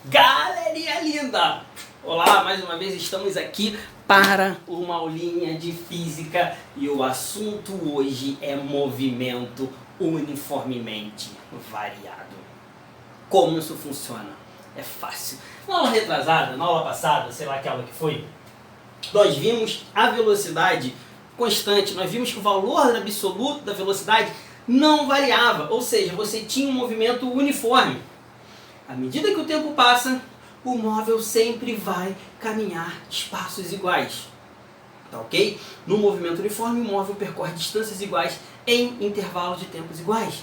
Galerinha linda! Olá, mais uma vez estamos aqui para uma aulinha de física e o assunto hoje é movimento uniformemente variado. Como isso funciona? É fácil. Na aula retrasada, na aula passada, sei lá que aula que foi, nós vimos a velocidade constante, nós vimos que o valor absoluto da velocidade não variava, ou seja, você tinha um movimento uniforme. À medida que o tempo passa, o móvel sempre vai caminhar espaços iguais. Tá ok? No movimento uniforme, o móvel percorre distâncias iguais em intervalos de tempos iguais.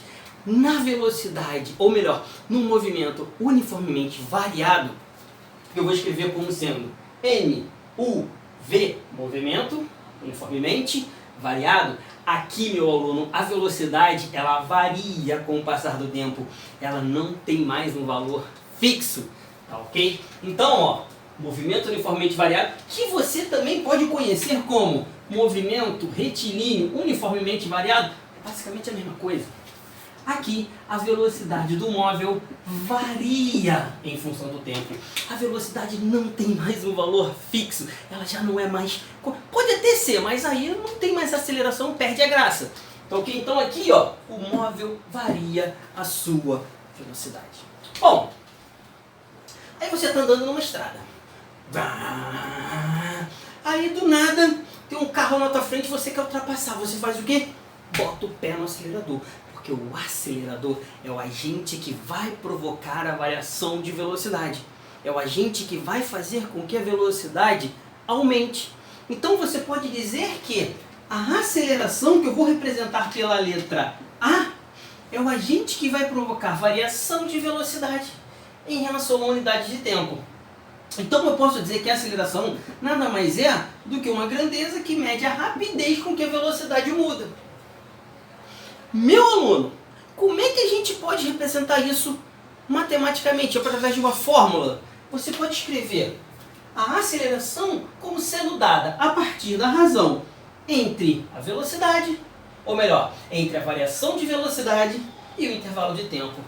Na velocidade, ou melhor, no movimento uniformemente variado, eu vou escrever como sendo MUV, movimento uniformemente variado. Aqui, meu aluno, a velocidade ela varia com o passar do tempo. Ela não tem mais um valor fixo, tá ok? Então, ó, movimento uniformemente variado, que você também pode conhecer como movimento retilíneo uniformemente variado, é basicamente a mesma coisa. Aqui, a velocidade do móvel varia em função do tempo. A velocidade não tem mais um valor fixo. Ela já não é mais... Pode até ser, mas aí não tem mais aceleração, perde a graça. Ok? Então aqui, ó, o móvel varia a sua velocidade. Bom, aí você está andando numa estrada. Aí do nada, tem um carro na tua frente e você quer ultrapassar. Você faz o quê? Bota o pé no acelerador. Porque o acelerador é o agente que vai provocar a variação de velocidade. É o agente que vai fazer com que a velocidade aumente. Então você pode dizer que a aceleração, que eu vou representar pela letra A, é o agente que vai provocar variação de velocidade em relação a uma unidade de tempo. Então eu posso dizer que a aceleração nada mais é do que uma grandeza que mede a rapidez com que a velocidade muda. Meu aluno, como é que a gente pode representar isso matematicamente, através de uma fórmula? Você pode escrever a aceleração como sendo dada a partir da razão entre a velocidade, ou melhor, entre a variação de velocidade e o intervalo de tempo.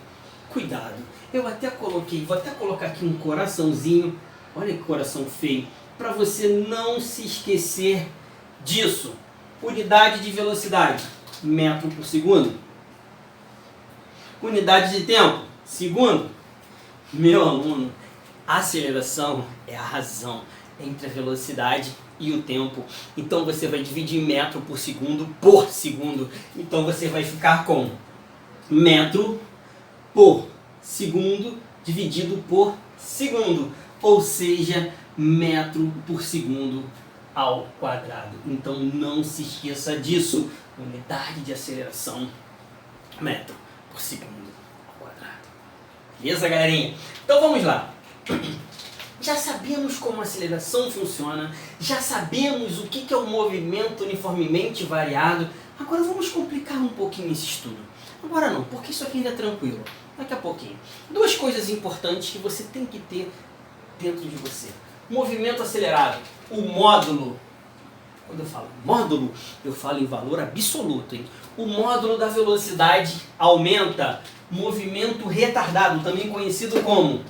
Cuidado, eu até coloquei, vou até colocar aqui um coraçãozinho, olha que coração feio, para você não se esquecer disso. Unidade de velocidade, metro por segundo. Unidade de tempo, segundo. Meu aluno, a aceleração é a razão entre a velocidade e o tempo. Então você vai dividir metro por segundo por segundo. Então você vai ficar com metro por segundo dividido por segundo. Ou seja, metro por segundo ao quadrado. Então não se esqueça disso. Unidade de aceleração, metro por segundo ao quadrado. Beleza, galerinha? Então vamos lá. Já sabemos como a aceleração funciona, já sabemos o que é o movimento uniformemente variado. Agora vamos complicar um pouquinho esse estudo. Agora não, porque isso aqui ainda é tranquilo. Daqui a pouquinho. Duas coisas importantes que você tem que ter dentro de você. Movimento acelerado, o módulo. Quando eu falo módulo, eu falo em valor absoluto. Hein? O módulo da velocidade aumenta. Movimento retardado, também conhecido como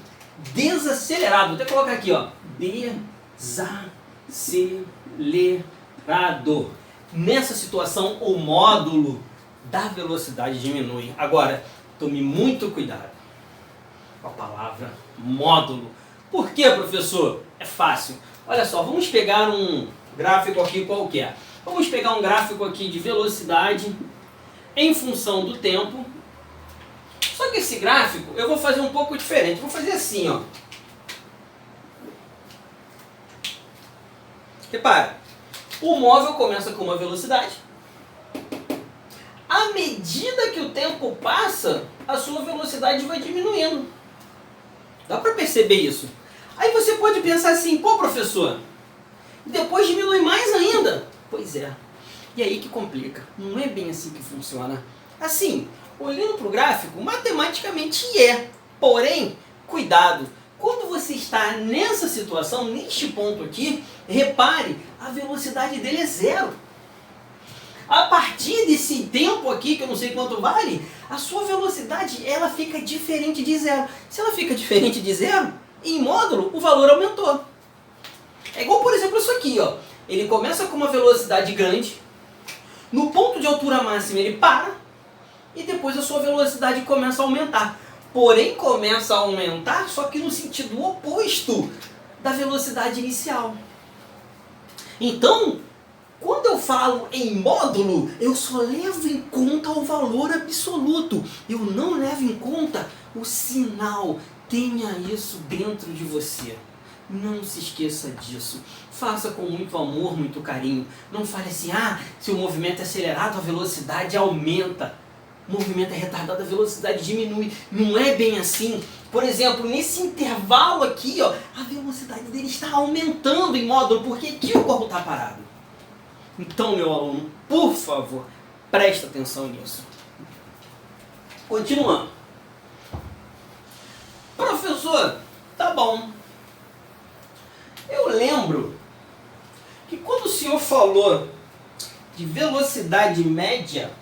desacelerado. Vou até colocar aqui, ó. Desacelerado. Nessa situação, o módulo da velocidade diminui. Agora, tome muito cuidado com a palavra módulo. Por quê, professor? É fácil. Olha só, vamos pegar um gráfico aqui qualquer. Vamos pegar um gráfico aqui de velocidade em função do tempo. Só que esse gráfico eu vou fazer um pouco diferente. Vou fazer assim, ó. Repara, o móvel começa com uma velocidade. À medida que o tempo passa, a sua velocidade vai diminuindo. Dá para perceber isso? Aí você pode pensar assim, pô, professor, depois diminui mais ainda. Pois é. E aí que complica. Não é bem assim que funciona. Assim, olhando para o gráfico, matematicamente é. Porém, cuidado. Quando você está nessa situação, neste ponto aqui, repare, a velocidade dele é zero. A partir desse tempo aqui, que eu não sei quanto vale, a sua velocidade ela fica diferente de zero. Se ela fica diferente de zero, em módulo, o valor aumentou. É igual, por exemplo, isso aqui, ó. Ele começa com uma velocidade grande, no ponto de altura máxima ele para, e depois a sua velocidade começa a aumentar. Porém, começa a aumentar, só que no sentido oposto da velocidade inicial. Então, quando eu falo em módulo, eu só levo em conta o valor absoluto. Eu não levo em conta o sinal. Tenha isso dentro de você. Não se esqueça disso. Faça com muito amor, muito carinho. Não fale assim, se o movimento é acelerado, a velocidade aumenta. O movimento é retardado, a velocidade diminui. Não é bem assim. Por exemplo, nesse intervalo aqui, ó, a velocidade dele está aumentando em módulo, porque aqui o corpo está parado. Então, meu aluno, por favor, preste atenção nisso. Continuando. Professor, tá bom. Eu lembro que quando o senhor falou de velocidade média,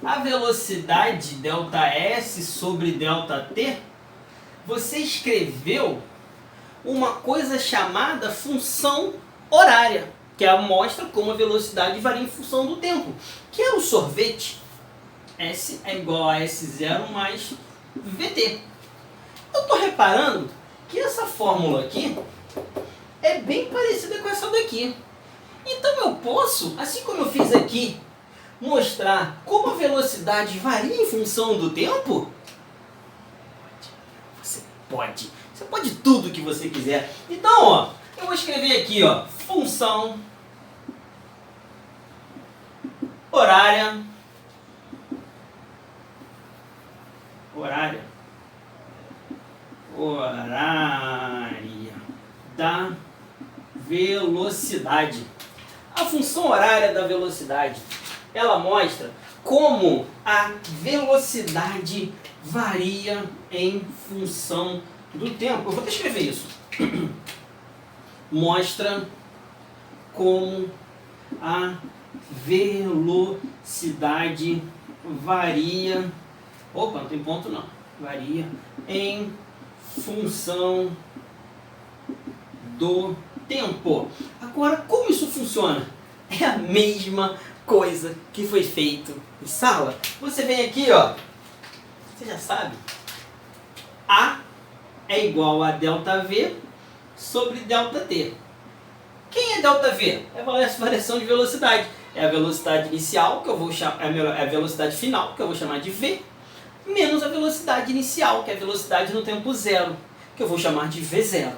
a velocidade ΔS sobre ΔT, você escreveu uma coisa chamada função horária, que mostra como a velocidade varia em função do tempo, que é o sorvete. S é igual a S0 mais VT. Eu estou reparando que essa fórmula aqui é bem parecida com essa daqui. Então eu posso, assim como eu fiz aqui, mostrar como a velocidade varia em função do tempo? Você pode tudo que você quiser. Então, ó, eu vou escrever aqui, ó, função horária da velocidade. A função horária da velocidade, ela mostra como a velocidade varia em função do tempo. Eu vou até escrever isso. Mostra como a velocidade varia... Opa, não tem ponto não. Varia em função do tempo. Agora, como isso funciona? É a mesma coisa que foi feito em sala. Você vem aqui, ó. Você já sabe. A é igual a ΔV sobre ΔT. Quem é ΔV? É a variação de velocidade. É a velocidade inicial, que eu vou chamar, é a velocidade final, que eu vou chamar de V, menos a velocidade inicial, que é a velocidade no tempo zero, que eu vou chamar de V0.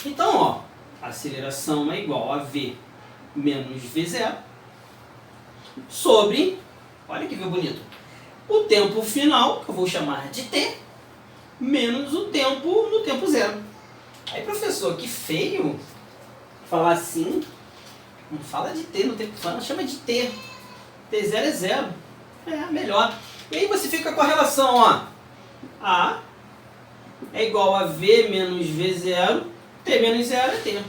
Então, ó, a aceleração é igual a V menos V0 sobre, olha que V bonito, o tempo final, que eu vou chamar de T, menos o tempo no tempo zero. Aí, professor, que feio falar assim. Não fala de T no tempo final, chama de T. T0 é zero. É, melhor. E aí você fica com a relação, ó. A é igual a V menos V0, T menos zero é T.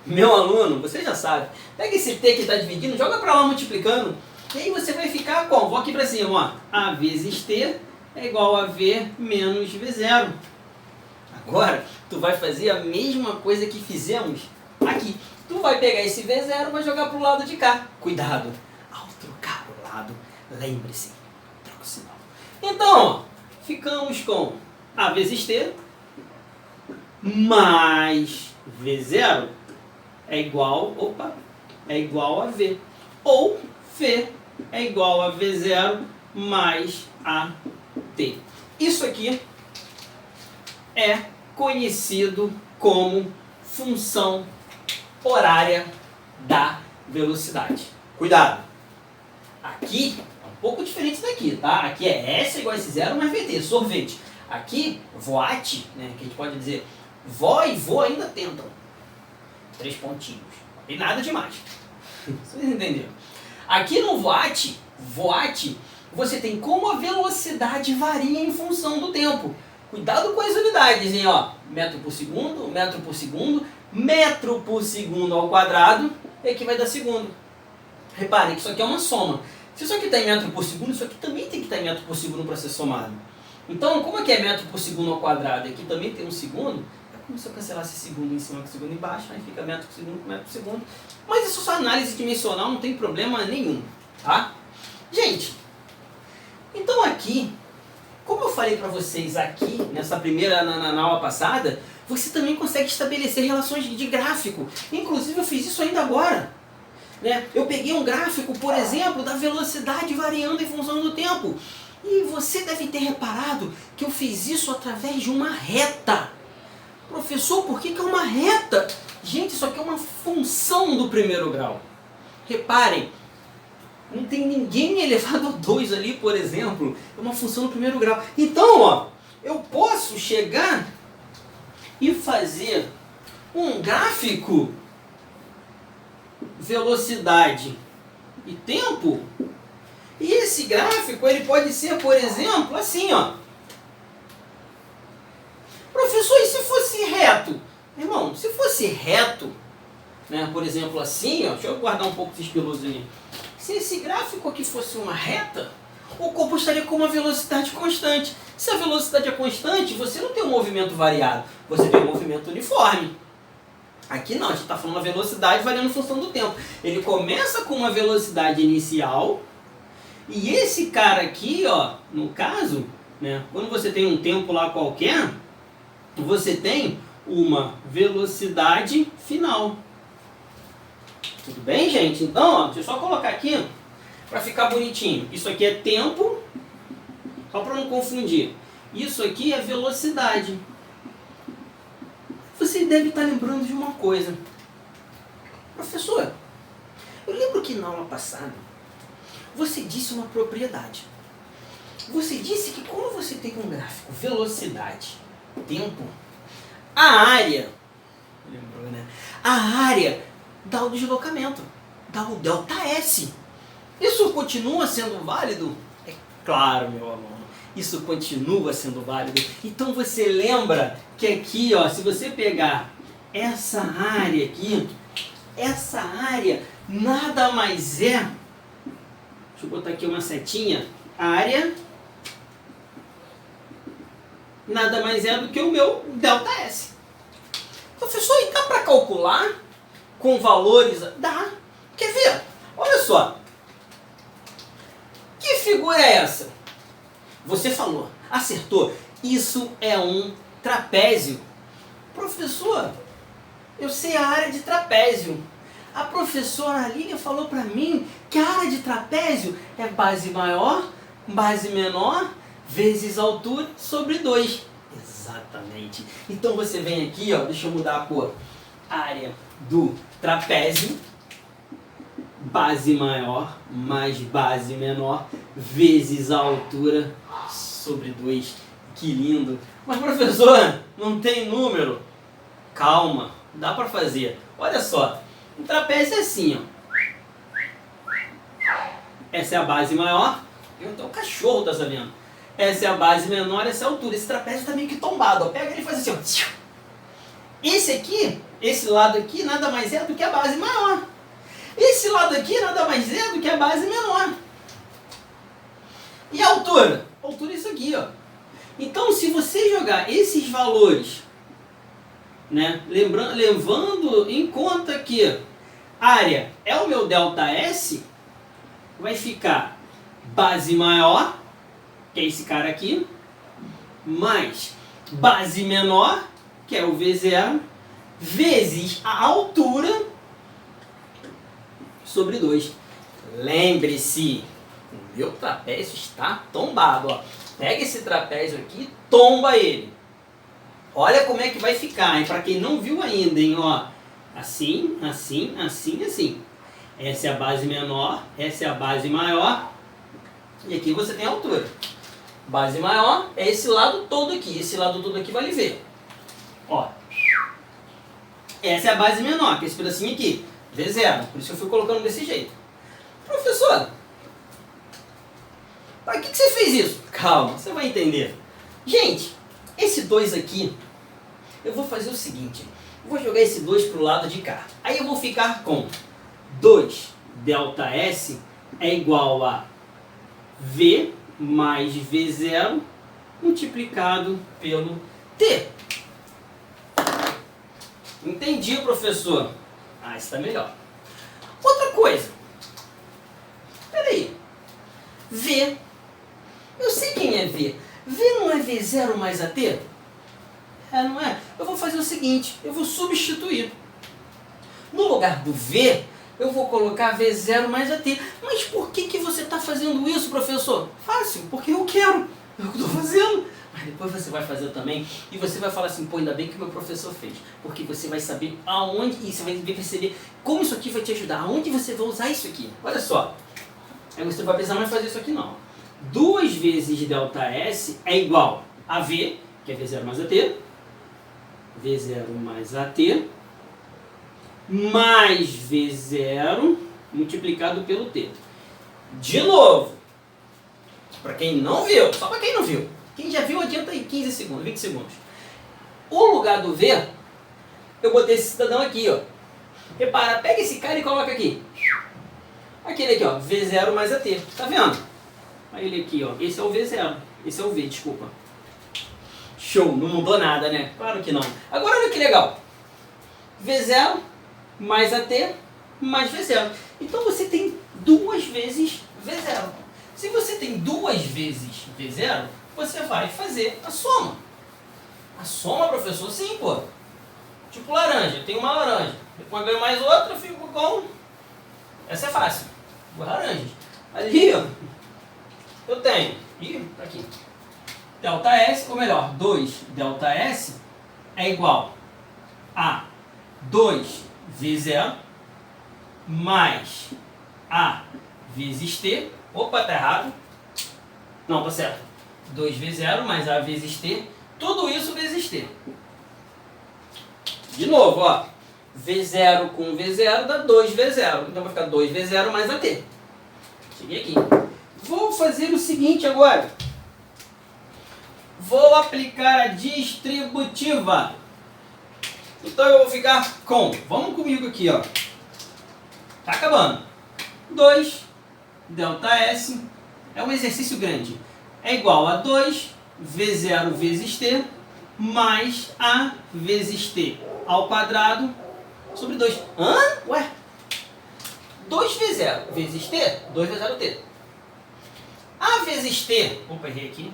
Meu aluno, você já sabe. Pega esse T que está dividindo, joga para lá multiplicando. E aí você vai ficar com, vou aqui para cima, ó. A vezes T é igual a V menos V0. Agora, tu vai fazer a mesma coisa que fizemos aqui. Tu vai pegar esse V0 e vai jogar para o lado de cá. Cuidado, ao trocar o lado, lembre-se, troca o sinal. Então, ó, ficamos com A vezes T mais V0 é igual a V. Ou V é igual a V0 mais AT. Isso aqui é conhecido como função horária da velocidade. Cuidado! Aqui é um pouco diferente daqui, tá? Aqui é S igual a S0 mais VT, sorvete. Aqui, voate, né, que a gente pode dizer, vó e vô ainda tentam. 3 pontinhos. E nada demais. Vocês entenderam? Aqui no voate, você tem como a velocidade varia em função do tempo. Cuidado com as unidades, hein, ó. Metro por segundo, metro por segundo, metro por segundo ao quadrado, é que vai dar segundo. Reparem que isso aqui é uma soma. Se isso aqui está em metro por segundo, isso aqui também tem que estar em metro por segundo para ser somado. Então, como é que é metro por segundo ao quadrado? Aqui também tem um segundo. É como se eu cancelasse segundo em cima com segundo embaixo, aí fica metro por segundo com metro por segundo. Mas isso é só análise dimensional, não tem problema nenhum, tá? Gente, então aqui, como eu falei para vocês aqui, nessa primeira, na aula passada, você também consegue estabelecer relações de gráfico. Inclusive eu fiz isso ainda agora. Né? Eu peguei um gráfico, por exemplo, da velocidade variando em função do tempo. E você deve ter reparado que eu fiz isso através de uma reta. Professor, por que é uma reta? Gente, isso aqui é uma função do primeiro grau. Reparem, não tem ninguém elevado a 2 ali, por exemplo. É uma função do primeiro grau. Então, ó, eu posso chegar e fazer um gráfico velocidade e tempo. E esse gráfico ele pode ser, por exemplo, assim, ó. Professor, e se fosse reto? Irmão, se fosse reto, né, por exemplo, assim, ó, deixa eu guardar um pouco esses pelos ali. Se esse gráfico aqui fosse uma reta, o corpo estaria com uma velocidade constante. Se a velocidade é constante, você não tem um movimento variado, você tem um movimento uniforme. Aqui não, a gente está falando a velocidade variando em função do tempo. Ele começa com uma velocidade inicial, e esse cara aqui, ó, no caso, né, quando você tem um tempo lá qualquer, você tem uma velocidade final. Tudo bem, gente? Então, ó, deixa eu só colocar aqui para ficar bonitinho. Isso aqui é tempo, só para não confundir. Isso aqui é velocidade. Você deve estar lembrando de uma coisa. Professor, eu lembro que na aula passada você disse uma propriedade. Você disse que quando você tem um gráfico velocidade, tempo, a área, lembrou, né? A área dá o deslocamento, dá o ΔS. Isso continua sendo válido? É claro, meu aluno. Isso continua sendo válido. Então você lembra que aqui, ó, se você pegar essa área aqui, essa área nada mais é, deixa eu botar aqui uma setinha, área nada mais é do que o meu ΔS. Professor, e dá para calcular com valores? Dá. Quer ver? Olha só. Que figura é essa? Você falou, acertou. Isso é um trapézio. Professor, eu sei a área de trapézio. A professora Lília falou para mim que a área de trapézio é base maior, base menor, vezes altura sobre 2. Exatamente. Então você vem aqui, ó, deixa eu mudar a cor. Área do trapézio, base maior mais base menor, vezes a altura sobre 2. Que lindo. Mas professor, não tem número. Calma, dá para fazer. Olha só, um trapézio é assim, ó. Essa é a base maior. Então o cachorro tá sabendo. Essa é a base menor, essa é a altura. Esse trapézio tá meio que tombado, ó. Pega ele e faz assim, ó. Esse aqui, esse lado aqui, nada mais é do que a base maior. Esse lado aqui nada mais é do que a base menor. E a altura? A altura é isso aqui, ó. Então, se você jogar esses valores, né, levando em conta que área é o meu ΔS, vai ficar base maior, que é esse cara aqui, mais base menor, que é o V0, vezes a altura sobre 2. Lembre-se, o meu trapézio está tombado, ó. Pega esse trapézio aqui e tomba ele. Olha como é que vai ficar, hein? Para quem não viu ainda, hein? Ó, assim, assim, assim, assim. Essa é a base menor, essa é a base maior. E aqui você tem a altura. Base maior é esse lado todo aqui. Esse lado todo aqui vale V. Ó. Essa é a base menor, que é esse pedacinho aqui. V0. Por isso que eu fui colocando desse jeito. Professor, para que você fez isso? Calma, você vai entender. Gente, esse 2 aqui, eu vou fazer o seguinte. Eu vou jogar esse 2 para o lado de cá. Aí eu vou ficar com 2 ΔS é igual a V mais V0 multiplicado pelo T. Entendi, professor. Ah, está melhor. Outra coisa. Peraí. V. Eu sei quem é V. V não é V0 mais AT? É, não é? Eu vou fazer o seguinte, eu vou substituir. No lugar do V, eu vou colocar V0 mais AT. Mas por que você está fazendo isso, professor? Fácil, porque eu quero. É o que eu estou fazendo. Mas depois você vai fazer também e você vai falar assim, pô, ainda bem que o meu professor fez. Porque você vai saber aonde, e você vai perceber como isso aqui vai te ajudar. Aonde você vai usar isso aqui. Olha só. Aí você não vai precisar mais fazer isso aqui não. 2 vezes ΔS é igual a V, que é V0 mais AT. V0 mais AT. Mais V0 multiplicado pelo T. De novo. Para quem não viu, só para quem não viu. Quem já viu adianta aí 15 segundos, 20 segundos. O lugar do V, eu botei esse cidadão aqui, ó. Repara, pega esse cara e coloca aqui. Aquele aqui, ó, V0 mais AT. Tá vendo? Olha ele aqui, ó. Esse é o V0. Esse é o V, desculpa. Show, não mudou nada, né? Claro que não. Agora olha que legal. V0 mais AT mais V0. Então você tem 2 vezes V0. Se você tem 2 vezes V0, você vai fazer a soma. A soma, professor? Sim, pô. Tipo laranja. Eu tenho uma laranja. Depois eu ganho mais outra, eu fico com... Essa é fácil. 2 laranjas. Ali, ó. Eu tenho... Ih, tá aqui. ΔS, ou melhor, 2 ΔS é igual a 2V0 mais A vezes T. Opa, tá errado. Não, tá certo. 2V0 mais A vezes T. Tudo isso vezes T. De novo, ó. V0 com V0 dá 2V0. Então vai ficar 2V0 mais AT. Cheguei aqui. Vou fazer o seguinte agora. Vou aplicar a distributiva. Então eu vou ficar com... Vamos comigo aqui, ó. Tá acabando. 2 ΔS é um exercício grande. É igual a 2V0 vezes T mais A vezes T ao quadrado sobre 2. Hã? Ué? 2V0 vezes T, 2V0T. A vezes T, opa, errei aqui.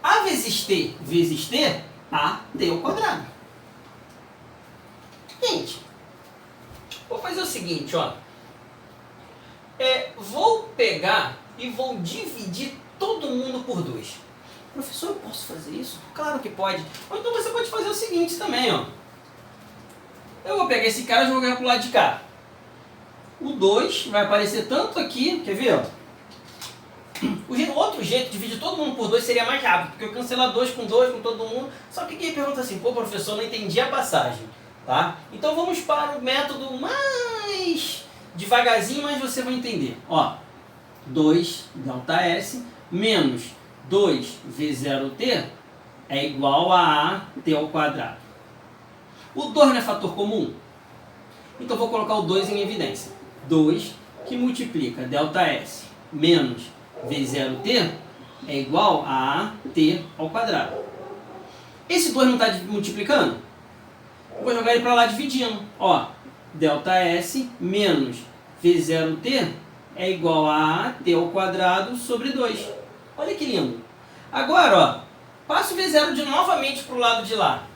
A vezes T vezes T, AT ao quadrado. Gente, vou fazer o seguinte, ó. Vou pegar e vou dividir todo mundo por 2. Professor, eu posso fazer isso? Claro que pode. Ou então você pode fazer o seguinte também, ó. Eu vou pegar esse cara e jogar pro lado de cá. O 2 vai aparecer tanto aqui, quer ver, ó? O outro jeito de dividir todo mundo por 2 seria mais rápido, porque eu cancelar 2 com todo mundo. Só que quem pergunta assim, pô, professor, não entendi a passagem, tá? Então vamos para o método mais devagarzinho, mas você vai entender. Ó, 2 ΔS menos 2V0T é igual a AT ao quadrado. O 2 não é fator comum? Então vou colocar o 2 em evidência. 2 que multiplica ΔS menos V0T é igual a AT ao quadrado. Esse 2 não está multiplicando? Eu vou jogar ele para lá dividindo. Ó, ΔS menos V0T é igual a AT ao quadrado sobre 2. Olha que lindo. Agora, ó, passo o V0 novamente para o lado de lá.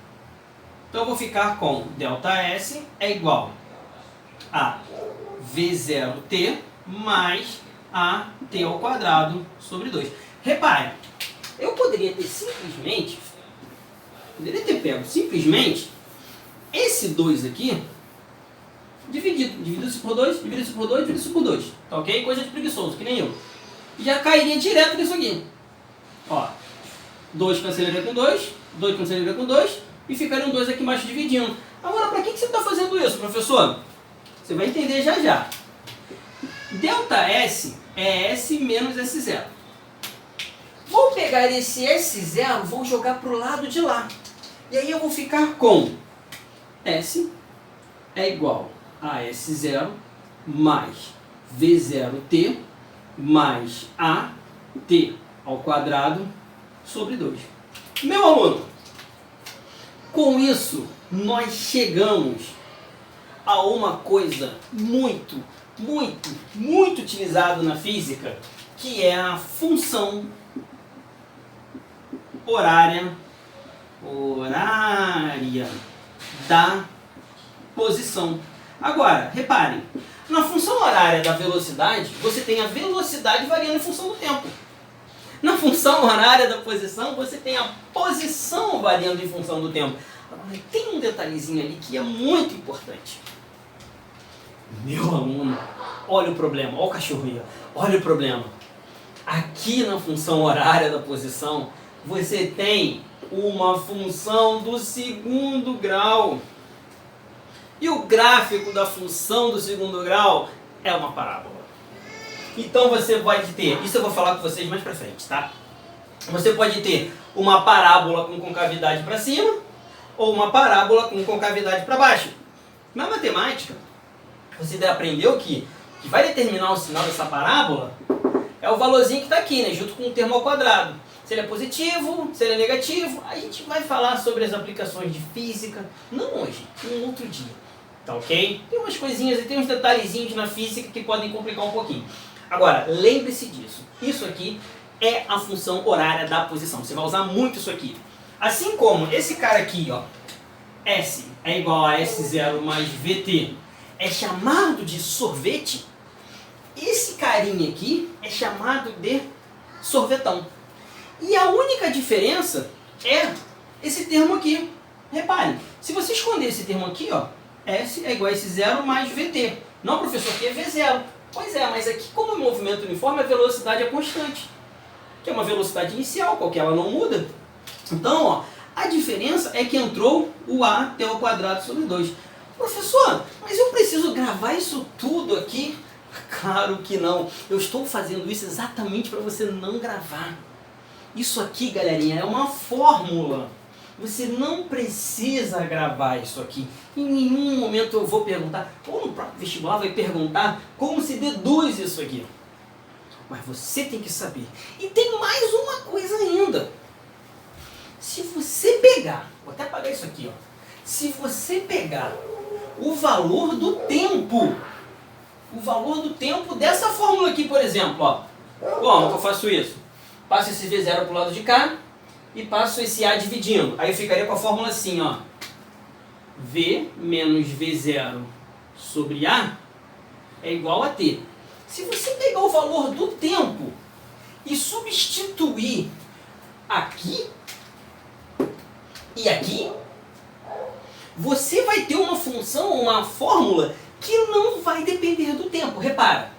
Então eu vou ficar com ΔS é igual a V0T mais AT ao quadrado sobre 2. Reparem, eu poderia ter pego simplesmente esse 2 aqui, dividido isso por 2, dividido isso por 2, dividido isso por 2. Tá ok? Coisa de preguiçoso, que nem eu. Já cairia direto nisso aqui. Ó, 2 cancelaria com 2, 2 cancelaria com 2, e ficaria um 2 aqui embaixo dividindo. Agora, para que você está fazendo isso, professor? Você vai entender já já. ΔS é S menos S0. Vou pegar esse S0, vou jogar para o lado de lá. E aí eu vou ficar com S é igual a S0 mais V0T mais AT ao quadrado sobre 2. Meu aluno, com isso nós chegamos a uma coisa muito utilizada na física, que é a função horária da posição. Agora, reparem, na função horária da velocidade, você tem a velocidade variando em função do tempo. Na função horária da posição, você tem a posição variando em função do tempo. Agora, tem um detalhezinho ali que é muito importante. Meu aluno, olha o problema, olha o cachorro aí, olha o problema. Aqui na função horária da posição, você tem uma função do segundo grau. E o gráfico da função do segundo grau é uma parábola. Então você pode ter, isso eu vou falar com vocês mais pra frente, tá? Você pode ter uma parábola com concavidade para cima ou uma parábola com concavidade para baixo. Na matemática, você aprendeu que vai determinar o sinal dessa parábola é o valorzinho que está aqui, né? Junto com o termo ao quadrado. Se ele é positivo, se ele é negativo. A gente vai falar sobre as aplicações de física, não hoje, em um outro dia. Tá ok? Tem umas coisinhas e tem uns detalhezinhos na física que podem complicar um pouquinho. Agora, lembre-se disso. Isso aqui é a função horária da posição. Você vai usar muito isso aqui. Assim como esse cara aqui, ó, S é igual a S0 mais VT, é chamado de sorvete. Esse carinha aqui é chamado de sorvetão. E a única diferença é esse termo aqui. Reparem, se você esconder esse termo aqui, ó, S é igual a S0 mais VT. Não, professor, aqui é V0. Pois é, mas aqui como o movimento uniforme, a velocidade é constante. Que é uma velocidade inicial, qualquer ela não muda. Então, ó, a diferença é que entrou o AT ao quadrado sobre 2. Professor, mas eu preciso gravar isso tudo aqui? Claro que não. Eu estou fazendo isso exatamente para você não gravar. Isso aqui, galerinha, é uma fórmula. Você não precisa gravar isso aqui. Em nenhum momento eu vou perguntar, ou no próprio vestibular vai perguntar como se deduz isso aqui. Mas você tem que saber. E tem mais uma coisa ainda. Se você pegar, vou até apagar isso aqui, ó. Se você pegar o valor do tempo dessa fórmula aqui, por exemplo, ó. Como que eu faço isso? Passo esse V0 para o lado de cá e passo esse A dividindo. Aí eu ficaria com a fórmula assim, ó. V menos V0 sobre A é igual a T. Se você pegar o valor do tempo e substituir aqui e aqui, você vai ter uma função, uma fórmula que não vai depender do tempo. Repara,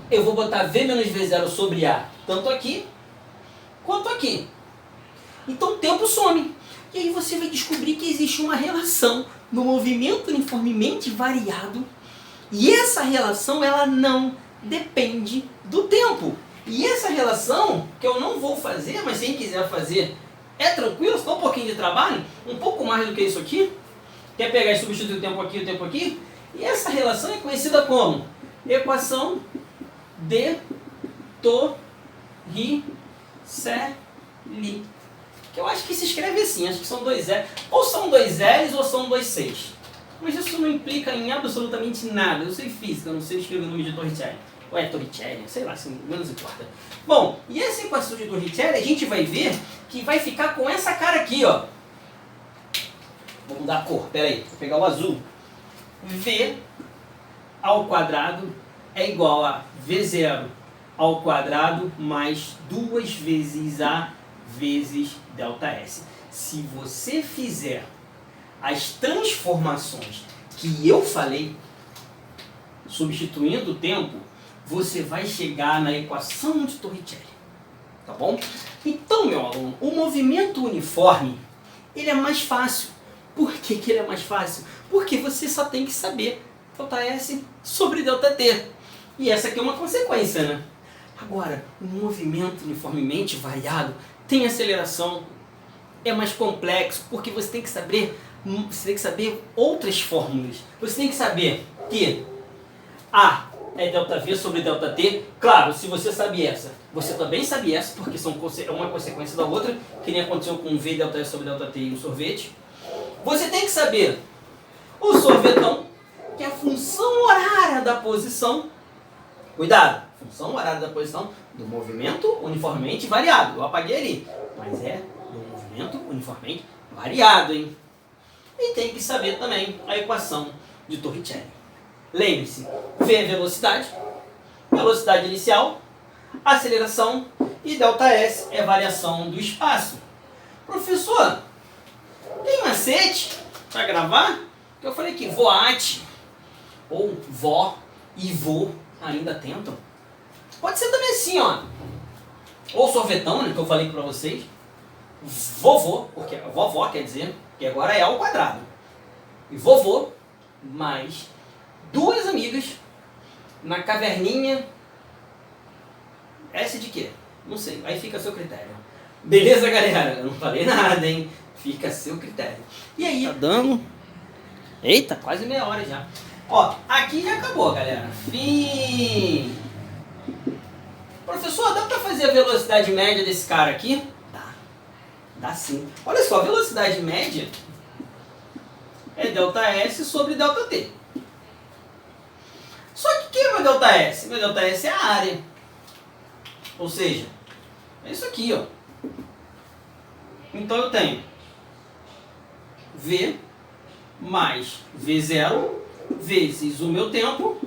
eu vou botar V menos V0 sobre A, tanto aqui quanto aqui. Então o tempo some. E aí você vai descobrir que existe uma relação no movimento uniformemente variado. E essa relação, ela não depende do tempo. E essa relação, que eu não vou fazer, mas quem quiser fazer, é tranquilo, só um pouquinho de trabalho, um pouco mais do que isso aqui. Quer pegar e substituir o tempo aqui e o tempo aqui? E essa relação é conhecida como equação de Torricelli. Que eu acho que se escreve assim, acho que são dois L. Ou são dois L's ou são dois C's. Mas isso não implica em absolutamente nada. Eu sei física, eu não sei escrever o nome de Torricelli. Ou é Torricelli, sei lá, assim, menos importa. Bom, e essa equação de Torricelli, a gente vai ver que vai ficar com essa cara aqui, ó. Vou mudar a cor, pera aí, vou pegar o azul. V ao quadrado é igual a V0 ao quadrado mais 2 vezes A vezes ΔS. Se você fizer as transformações que eu falei, substituindo o tempo, você vai chegar na equação de Torricelli. Tá bom? Então, meu aluno, o movimento uniforme, ele é mais fácil. Por que que ele é mais fácil? Porque você só tem que saber ΔS sobre ΔT. E essa aqui é uma consequência, né? Agora, o movimento uniformemente variado tem aceleração, é mais complexo, porque você tem que saber outras fórmulas. Você tem que saber que A é ΔV sobre ΔT. Claro, se você sabe essa, você também sabe essa, porque são uma consequência da outra, que nem aconteceu com V ΔS sobre ΔT e o sorvete. Você tem que saber o sorvetão, que é a função horária da posição. Cuidado, função horária da posição do movimento uniformemente variado. Eu apaguei ali, mas é do movimento uniformemente variado, hein? E tem que saber também a equação de Torricelli. Lembre-se, V é velocidade, velocidade inicial, aceleração e ΔS é variação do espaço. Professor, tem macete para gravar? Eu falei que voate ou vó e vô ainda tentam. Pode ser também assim, ó. Ou sorvetão, né, que eu falei para vocês. Vovô, porque vovó quer dizer que agora é ao quadrado. E vovô mais duas amigas na caverninha. Essa de quê? Não sei, aí fica a seu critério. Beleza, galera? Eu não falei nada, hein? Fica a seu critério. E aí? Tá dando? Eita, quase meia hora já. Ó, aqui já acabou, galera. Fim. Professor, dá pra fazer a velocidade média desse cara aqui? Dá sim. Olha só, a velocidade média é ΔS sobre ΔT. Só que o que é meu ΔS? Meu ΔS é a área. Ou seja, é isso aqui, ó. Então eu tenho V mais V0 vezes o meu tempo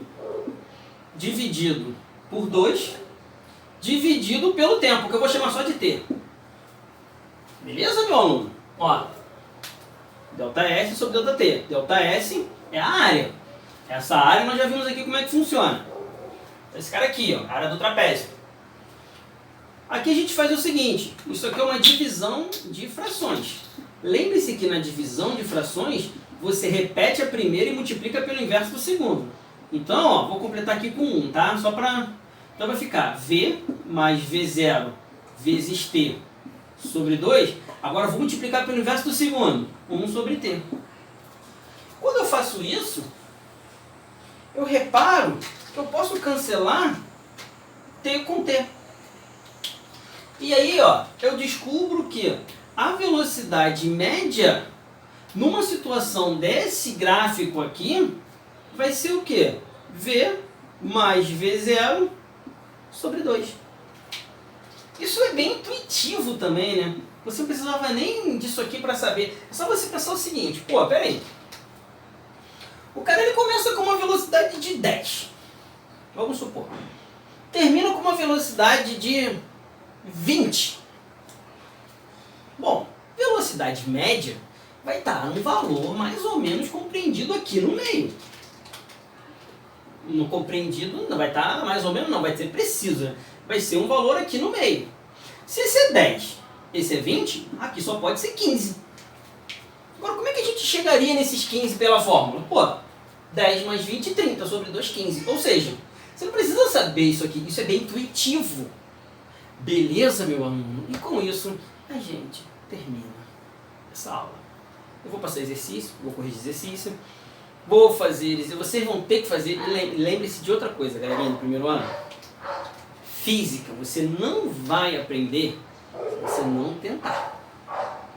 dividido por 2 dividido pelo tempo, que eu vou chamar só de T. Beleza, meu aluno? Ó, ΔS sobre ΔT. ΔS é a área. Essa área nós já vimos aqui como é que funciona. Esse cara aqui, ó, a área do trapézio. Aqui a gente faz o seguinte, isso aqui é uma divisão de frações. Lembre-se que na divisão de frações, você repete a primeira e multiplica pelo inverso do segundo. Então, ó, vou completar aqui com 1, tá? Só para... Então vai ficar V mais V0 vezes T sobre 2. Agora eu vou multiplicar pelo inverso do segundo, 1 sobre T. Quando eu faço isso, eu reparo que eu posso cancelar T com T. E aí, ó, eu descubro que a velocidade média, numa situação desse gráfico aqui, vai ser o quê? V mais V0 sobre 2. Isso é bem intuitivo também, né? Você não precisava nem disso aqui para saber. É só você pensar o seguinte, pô, peraí. O cara ele começa com uma velocidade de 10. Vamos supor. Termina com uma velocidade de 20. Bom, velocidade média vai estar um valor mais ou menos compreendido aqui no meio. No compreendido não vai estar mais ou menos, não, vai ser preciso. Vai ser um valor aqui no meio. Se esse é 10, esse é 20, aqui só pode ser 15. Agora, como é que a gente chegaria nesses 15 pela fórmula? Pô, 10 mais 20, 30 sobre 2, 15. Ou seja, você não precisa saber isso aqui, isso é bem intuitivo. Beleza, meu aluno? E com isso, a gente termina essa aula. Eu vou passar exercício, vou corrigir exercício, vou fazer, vocês vão ter que fazer, lembre-se de outra coisa, galerinha, no primeiro ano. Física, você não vai aprender se você não tentar.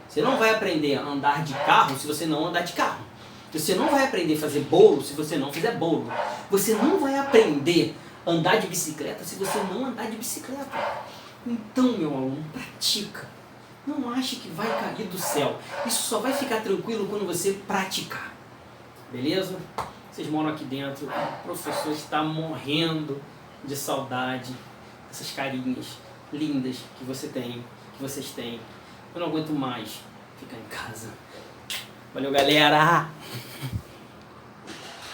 Você não vai aprender a andar de carro se você não andar de carro. Você não vai aprender a fazer bolo se você não fizer bolo. Você não vai aprender a andar de bicicleta se você não andar de bicicleta. Então, meu aluno, pratica. Não ache que vai cair do céu. Isso só vai ficar tranquilo quando você praticar. Beleza? Vocês moram aqui dentro, o professor está morrendo de saudade dessas carinhas lindas que você tem, que vocês têm. Eu não aguento mais ficar em casa. Valeu, galera!